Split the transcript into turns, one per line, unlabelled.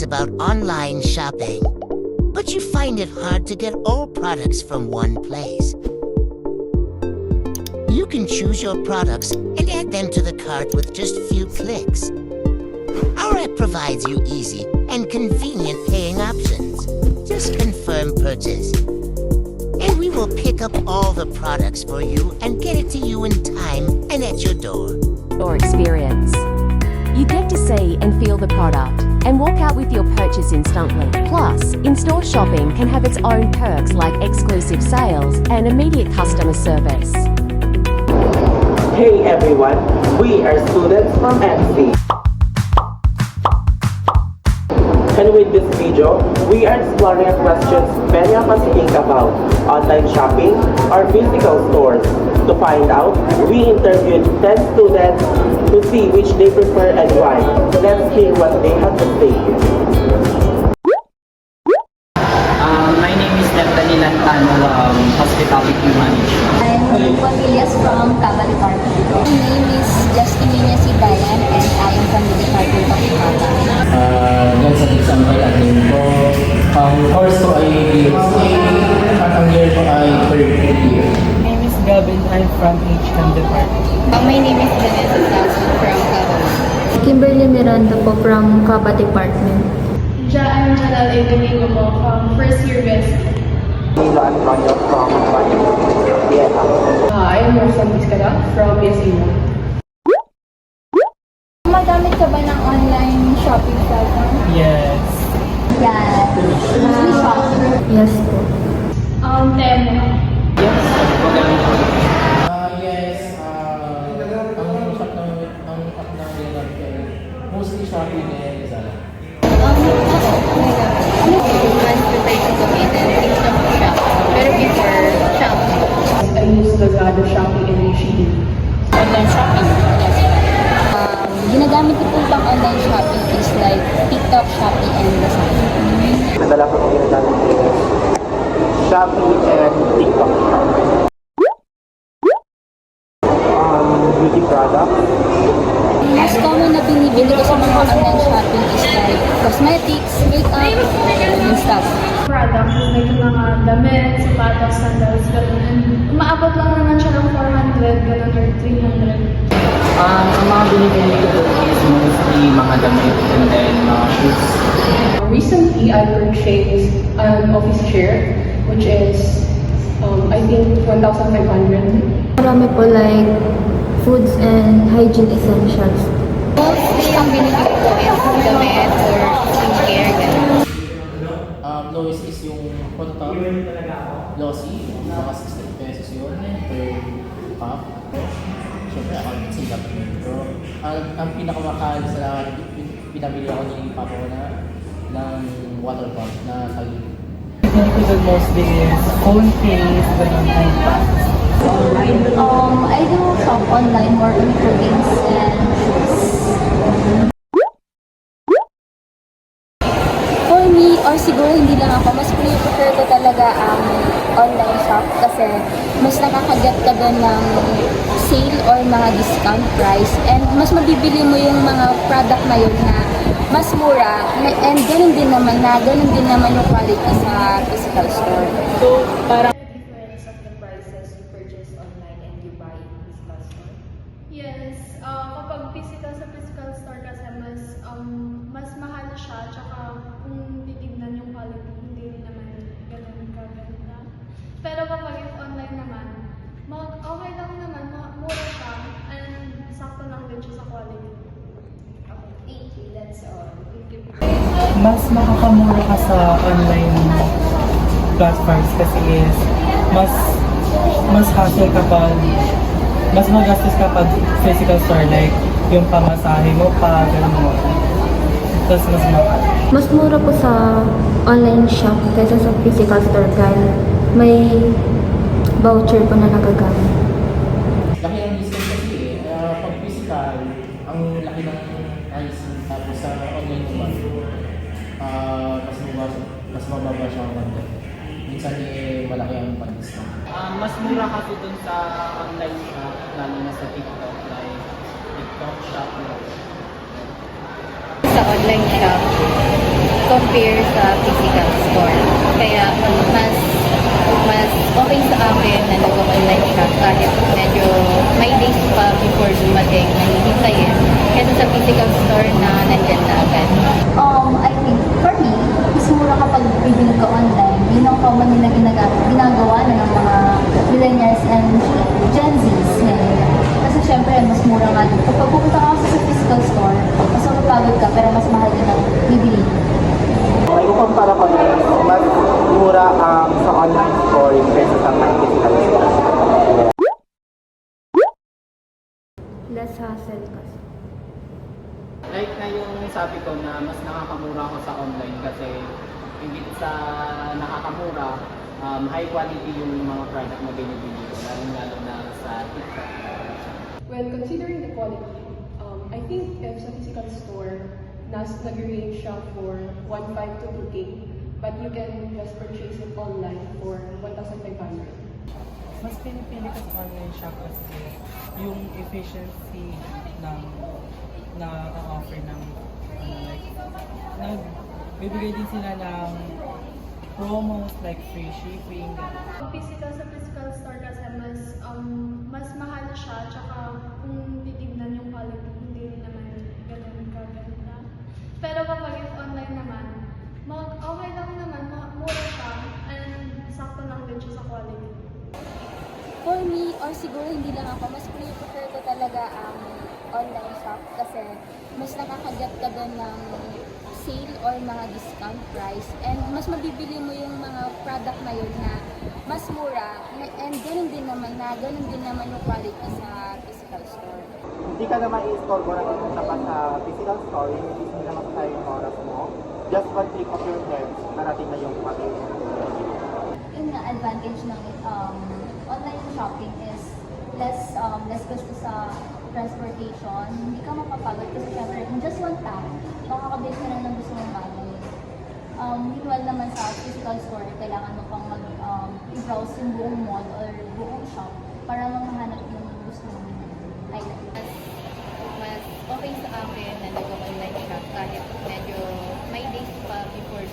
about online shopping, but you find it hard to get all products from one place. You can choose your products and add them to the cart with just a few clicks. Our app provides you easy and convenient paying options. Just confirm purchase, and we will pick up all the products for you and get it to you in time and at your door.
Or experience. You get to see and feel the product and walk out with your purchase instantly. Plus, in-store shopping can have its own perks like exclusive sales and immediate customer service.
Hey everyone, we are students from MC. And with this video, we are exploring questions many of us think about: online shopping or physical stores. To find out, we interviewed 10 students to see which they prefer and why. Let's hear what they have to say.
My name is Neftali Lantano, Hospitality Manager.
I'm Juan from Cava Department. My name is Justimina Sibayan and I am from the Department of Cava.
Yan sa example natin po, ang course ko ay BSA at ang year ko ay third year. My name is Gavin, I'm from HM Department.
My name is Vanessa Sasso from Cava.
Kimberly Miranda po from Cava Department.
I'm Jalal Domingo po from first year West.
Milo Antonio from Vienna.
I am Rosa Vizcara from Yasina.
Magamit ka ba ng online shopping platform?
Yes.
Yes. We shop.
Yes po.
Temo.
Yes, magaling ko. Yes, ang shop ng Rinal ko, mostly Shopee and Lazada.
Mas prefer to gamitin TikTok shop. Pero before, shop.
I use Lazada, Shopee, and Shein.
Online shopping. Yes. Ginagamit ko po pang online shopping is like TikTok, Shopee, and Lazada.
Nadala ko yung ginagamit ko is Shopee and TikTok Shop. Beauty products.
Mas common na binibili ko sa mga online shopping is like cosmetics, makeup, and stuff.
Products, like yung mga damit, sapatos, sandals, gano'n. And umaabot lang naman siya ng 400, gano'n, or 300.
Ang mga binibili ko doon is mostly mga damit and then mga shoes.
Recently, I purchased an office chair, which is, I think, 1,500.
Marami po like foods and hygiene essentials.
Mostly ang binibili ko is damit or skincare, gano'n.
Lowest is yung Phototalk Glossy, mga 60 pesos yun per pack. Siyempre ako sila pero ang pinakamahal sa lahat, pinabili ako ni Papa ko ng water pump na Kali. Pinili ko doon mostly is phone case, ganun type packs.
I do shop online more on clothing and shoes. For me, or siguro hindi lang ako, mas prefer ko talaga ang online shop kasi mas nakakaget ka doon ng sale or mga discount price and mas mabibili mo yung mga product na yun na mas mura and ganun din naman yung quality sa physical store.
So, parang
Yes, kapag sa physical store kasi mas mahal siya, tsaka kung titignan yung quality, hindi rin naman ganun kaganda. Pero kapag if online naman, okay lang naman, mura siya, and sakto lang din siya sa quality.
Okay, thank you. That's all. Thank you.
Mas makakamura ka sa online platforms kasi is mas hassle kapag mas magastos kapag physical store like yung pamasahe mo pa, gano'n. Tapos mas mahal.
Mas mura po sa online shop kaysa sa physical store dahil may voucher po na nagagamit.
laki ng distance kasi pag physical, ang laki ng price tapos sa online naman, mas mababa siya ang content. Minsan malaki ang pag-discount. Mas mura kasi dun sa online shop, lalo na sa TikTok, like TikTok shop.
Sa online shop, compare sa physical store. Kaya mas okay sa akin na nag-online shop kahit medyo may days pa before dumating na hihintayin kaysa sa physical store na nandyan na agad.
I think for me, mas mura kapag bibili ka online. Yun ang common nila ginagawa na ng mga millennials and Gen Zs ngayon. Kasi syempre, mas mura nga din. Kapag pupunta ka kasi sa physical store, mas mapapagod ka pero mas mahal din ang bibili.
May kukumpara ko na mas mura sa online store kaysa sa physical store.
Less hassle kasi.
Like na yung sabi ko na mas nakakamura ako sa online kasi higit sa nakakamura, high quality yung mga product na binibili ko, lalo na sa TikTok.
When considering the quality, I think if sa physical store, nag-range siya for 1.5 to 2K, but you can just purchase it online for 1,500.
Mas pinipili ko sa online shop kasi yung efficiency ng na-offer ng nagbibigay din sila ng promos like free shipping.
Physical sa physical store kasi mas mahal siya, tsaka kung titignan yung quality, hindi rin naman ganun kaganda. Pero kapag it's online naman, okay lang naman, mura siya, and sakto lang din siya sa quality.
For me, or siguro hindi lang ako, mas prefer ko talaga ang online shop kasi mas nakakagat ka doon ng sale or mga discount price and mas mabibili mo yung mga product na yun na mas mura and ganun din naman yung quality sa physical store.
Hindi ka naman i-store na pupunta pa sa physical store, hindi na masasaya yung oras mo. Just one click of your head, narating na yung quality.
Yung advantage ng online shopping is less gusto sa transportation. Hindi ka mapapagod kasi syempre in just one tap, makakabit ka na ng gusto mong bagay. Meanwhile naman sa physical store, kailangan mo pang mag-browse yung buong mall or buong shop para lang mahanap yung gusto mong item.
Mas okay sa akin na nag-online shop kahit medyo may days pa before